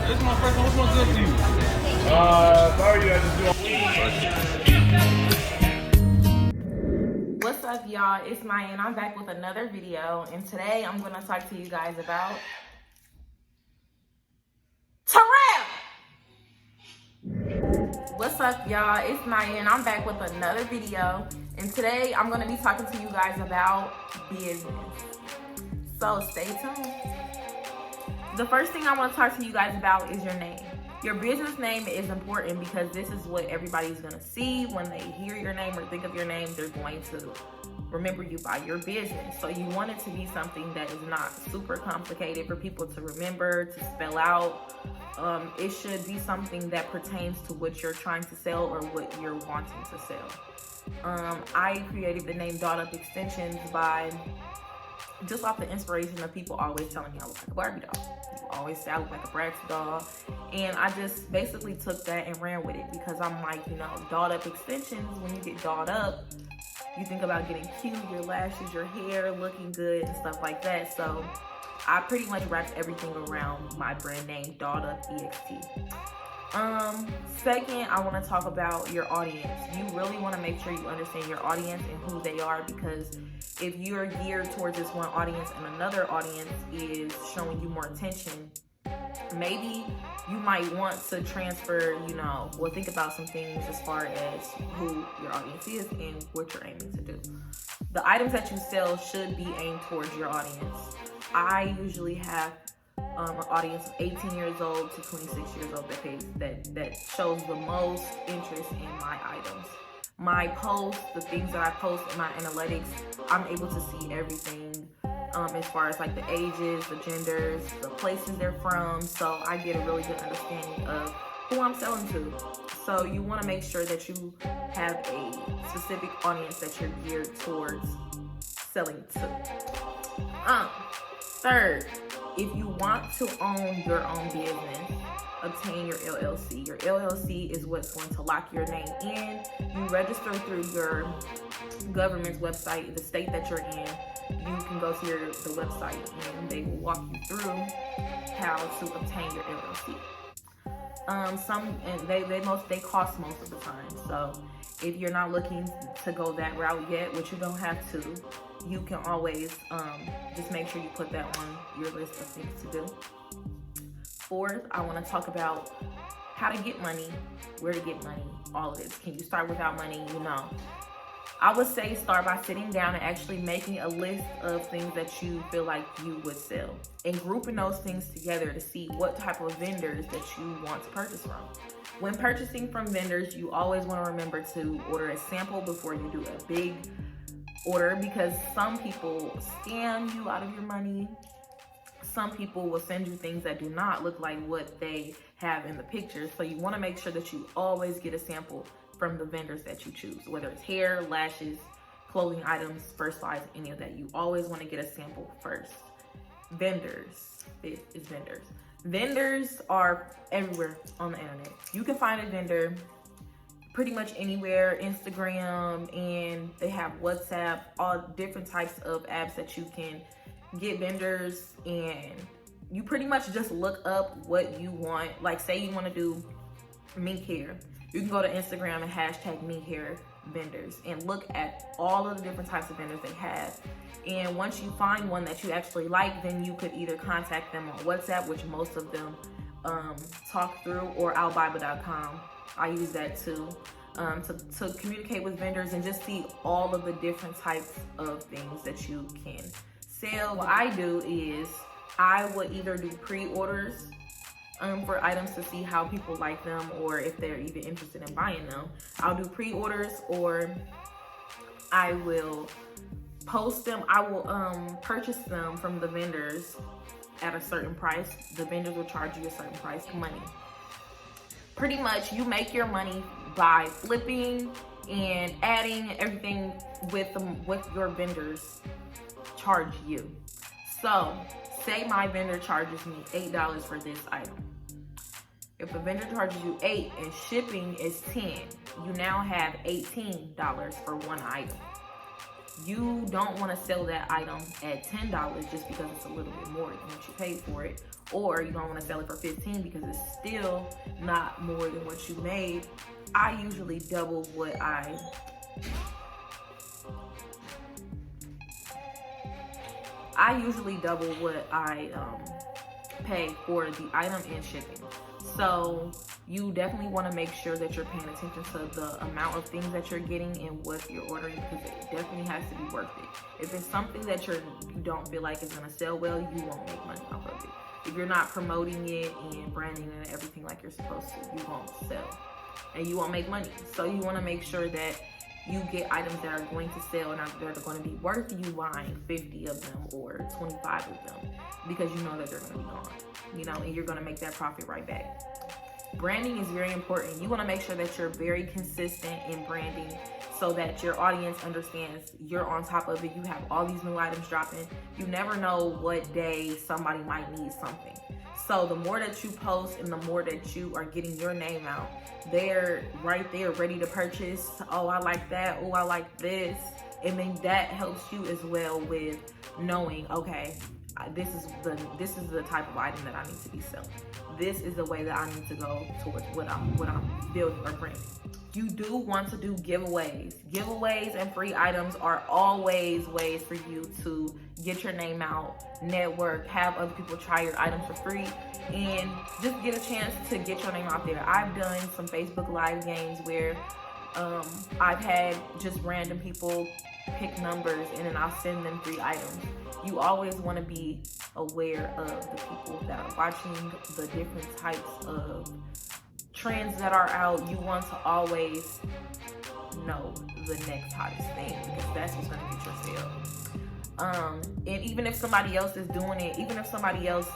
This is my first one. Which one's good for you? Sorry, I just do. What's up, y'all? It's Maya, and I'm back with another video. And today I'm gonna talk to you guys about Terrell. What's up, y'all? It's Maya, and I'm back with another video. And today I'm gonna be talking to you guys about business. So stay tuned. The first thing I want to talk to you guys about is your name. Your business name is important because this is what everybody's going to see when they hear your name or think of your name. They're going to remember you by your business. So you want it to be something that is not super complicated for people to remember, to spell out. It should be something that pertains to what you're trying to sell or what you're wanting to sell. I created the name Dolled Up Extensions by just off the inspiration of people always telling me I look like a Barbie doll. People always say I look like a Bratz doll. And I just basically took that and ran with it because I'm like, dolled up extensions, when you get dolled up, you think about getting cute, your lashes, your hair looking good and stuff like that. So I pretty much wrapped everything around my brand name, Dolled Up EXT. Second, I want to talk about your audience. You really want to make sure you understand your audience and who they are, because if you're geared towards this one audience and another audience is showing you more attention, maybe you might want to transfer, think about some things as far as who your audience is and what you're aiming to do. The items that you sell should be aimed towards your audience. I usually have an audience of 18 years old to 26 years old that shows the most interest in my items. My posts, the things that I post in my analytics, I'm able to see everything as far as like the ages, the genders, the places they're from. So I get a really good understanding of who I'm selling to. So you want to make sure that you have a specific audience that you're geared towards selling to. Third, if you want to own your own business, obtain your LLC. Your LLC is what's going to lock your name in. You register through your government's website, the state that you're in. You can go to the website and they will walk you through how to obtain your LLC. They cost most of the time. So if you're not looking to go that route yet, which you don't have to, you can always just make sure you put that on your list of things to do. Fourth, I want to talk about how to get money, where to get money, all of this. Can you start without money? I would say start by sitting down and actually making a list of things that you feel like you would sell and grouping those things together to see what type of vendors that you want to purchase from. When purchasing from vendors, you always want to remember to order a sample before you do a big order, because some people scam you out of your money. Some people will send you things that do not look like what they have in the pictures. So you want to make sure that you always get a sample from the vendors that you choose, whether it's hair, lashes, clothing items, first size, any of that. You always want to get a sample first. Vendors. It is vendors. Vendors are everywhere on the internet. You can find a vendor pretty much anywhere, Instagram, and they have WhatsApp, all different types of apps that you can get vendors, and you pretty much just look up what you want. Like say you want to do mink hair, you can go to Instagram and hashtag mink hair vendors and look at all of the different types of vendors they have. And once you find one that you actually like, then you could either contact them on WhatsApp, which most of them talk through, or owlbible.com. I use that too, to communicate with vendors and just see all of the different types of things that you can sell. What I do is I would either do pre-orders for items to see how people like them or if they're even interested in buying them. I'll do pre-orders, or I will post them. I will purchase them from the vendors at a certain price. The vendors will charge you a certain price of money. Pretty much you make your money by flipping and adding everything with your vendors charge you. So say my vendor charges me $8 for this item. If a vendor charges you $8 and shipping is $10, you now have $18 for one item. You don't want to sell that item at $10 just because it's a little bit more than what you paid for it. Or you don't want to sell it for $15 because it's still not more than what you made. I usually double what I pay for the item and shipping. So you definitely want to make sure that you're paying attention to the amount of things that you're getting and what you're ordering, because it definitely has to be worth it. If it's something that you don't feel like is going to sell well, you won't make money off of it. If you're not promoting it and branding it and everything like you're supposed to, you won't sell and you won't make money. So you want to make sure that you get items that are going to sell and that are going to be worth you buying 50 of them or 25 of them, because you know that they're going to be gone, you know, and you're going to make that profit right back. Branding is very important. You want to make sure that you're very consistent in branding so that your audience understands you're on top of it. You have all these new items dropping. You never know what day somebody might need something. So the more that you post and the more that you are getting your name out, they're right there ready to purchase. Oh, I like that. Oh, I like this. And then that helps you as well with knowing, okay, this is the type of item that I need to be selling. This is the way that I need to go towards what I'm building or branding. You do want to do giveaways. Giveaways and free items are always ways for you to get your name out, network, have other people try your items for free, and just get a chance to get your name out there. I've done some Facebook Live games where I've had just random people pick numbers and then I'll send them free items. You always want to be aware of the people that are watching, the different types of trends that are out. You want to always know the next hottest thing, because that's what's going to get your sale. And even if somebody else is doing it, even if somebody else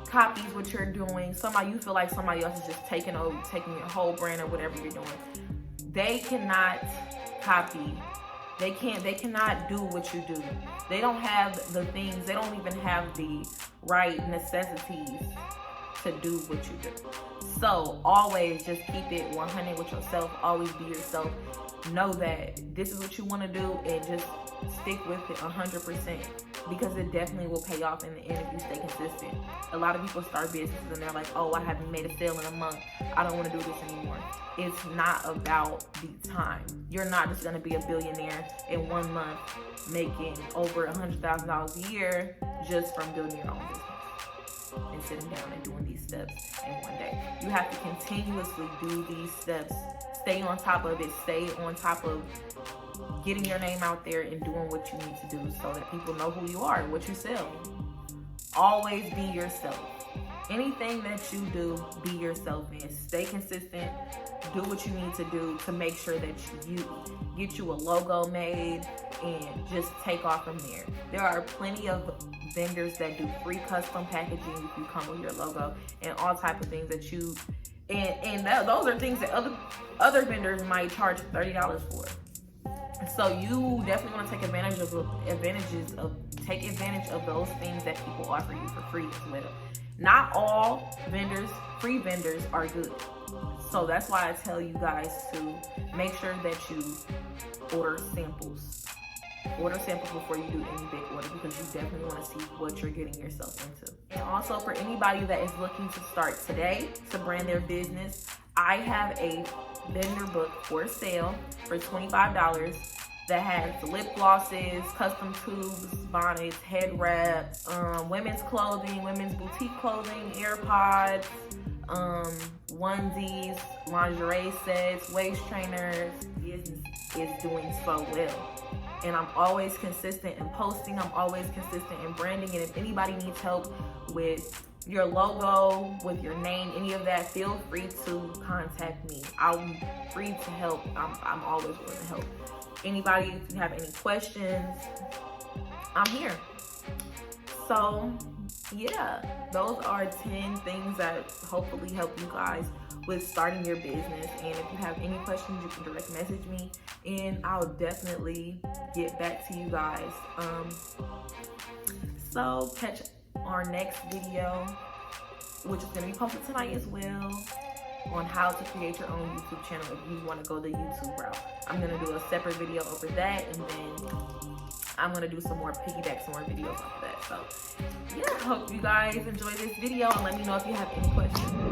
copies what you're doing, you feel like somebody else is just taking your whole brand or whatever you're doing, they cannot copy. They cannot do what you do. They don't have the things, they don't even have the right necessities to do what you do. So always just keep it 100 with yourself. Always be yourself. Know that this is what you want to do and just stick with it 100%, because it definitely will pay off in the end if you stay consistent. A lot of people start businesses and they're like, oh, I haven't made a sale in a month. I don't want to do this anymore. It's not about the time. You're not just going to be a billionaire in 1 month making over $100,000 a year just from building your own business and sitting down and doing these steps in one day. You have to continuously do these steps. Stay on top of it. Stay on top of getting your name out there and doing what you need to do so that people know who you are and what you sell. Always be yourself. Anything that you do, be yourself in. Stay consistent. Do what you need to do to make sure that you get you a logo made and just take off from there. There are plenty of vendors that do free custom packaging if you come with your logo and all type of things that you those are things that other vendors might charge $30 for. So you definitely want to take advantage of those things that people offer you for free as well. Not all free vendors are good. So that's why I tell you guys to make sure that you order samples. Order samples before you do any big order, because you definitely want to see what you're getting yourself into. And also for anybody that is looking to start today to brand their business, I have a vendor book for sale for $25 that has lip glosses, custom tubes, bonnets, head wraps, women's clothing, women's boutique clothing, AirPods, onesies, lingerie sets, waist trainers. Business is doing so well. And I'm always consistent in posting. I'm always consistent in branding. And if anybody needs help with your logo, with your name, any of that, feel free to contact me. I'm free to help. I'm always willing to help. Anybody, if you have any questions, I'm here. So yeah, those are 10 things that hopefully help you guys with starting your business. And if you have any questions, you can direct message me and I'll definitely get back to you guys. So catch our next video, which is going to be posted tonight as well. on how to create your own YouTube channel if you want to go the YouTube route. I'm going to do a separate video over that, and then I'm going to do some more videos off of that. So yeah, hope you guys enjoy this video, and let me know if you have any questions.